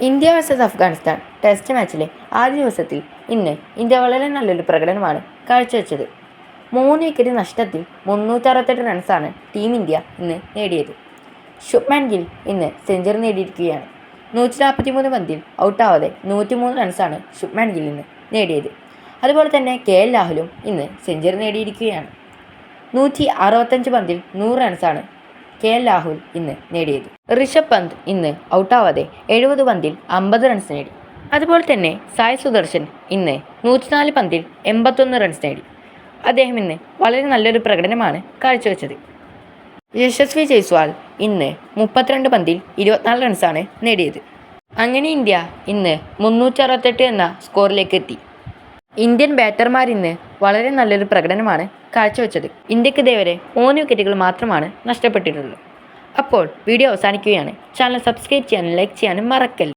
India versus Afghanistan test മാച്ചിലെ ആദ്യ ദിവസത്തിൽ ഇന്ന് ഇന്ത്യ വളരെ നല്ലൊരു പ്രകടനമാണ് കാഴ്ചവെച്ചത്. 3 വിക്കറ്റ് നഷ്ടത്തിൽ 368 റൺസാണ് ടീം ഇന്ത്യ ഇന്ന് നേടിയത്. ശുഭ്മാൻ ഗിൽ ഇന്ന് സെഞ്ചുറി നേടിയിരിക്കുകയാണ്. 143 പന്തിൽ ഔട്ടാവാതെ 103 റൺസാണ് ശുഭ്മാൻ ഗിൽ ഇന്ന് നേടിയത്. അതുപോലെ തന്നെ KL രാഹുലും ഇന്ന് സെഞ്ചുറി നേടിയിരിക്കുകയാണ്. 165 പന്തിൽ 100 റൺസാണ് KL രാഹുൽ ഇന്ന് നേടിയത്. ഋഷഭ് പന്ത് ഇന്ന് ഔട്ടാവാതെ 70 പന്തിൽ 50 റൺസ് നേടി. അതുപോലെ തന്നെ സായ് സുദർശൻ ഇന്ന് 104 പന്തിൽ 81 റൺസ് നേടി. അദ്ദേഹം ഇന്ന് വളരെ നല്ലൊരു പ്രകടനമാണ് കാഴ്ചവെച്ചത്. യശസ്വി ജയ്സ്വാൾ ഇന്ന് 32 പന്തിൽ 24 റൺസാണ് നേടിയത്. അങ്ങനെ ഇന്ത്യ ഇന്ന് 368 എന്ന സ്കോറിലേക്ക് എത്തി. ഇന്ത്യൻ ബാറ്റർമാർ ഇന്ന് വളരെ നല്ലൊരു പ്രകടനമാണ് കാഴ്ചവെച്ചത്. ഇന്ത്യക്ക് ഇതേവരെ 3 വിക്കറ്റുകൾ മാത്രമാണ് നഷ്ടപ്പെട്ടിട്ടുള്ളത്. അപ്പോൾ വീഡിയോ അവസാനിക്കുകയാണ്. ചാനൽ സബ്സ്ക്രൈബ് ചെയ്യാനും ലൈക്ക് ചെയ്യാനും മറക്കല്ല.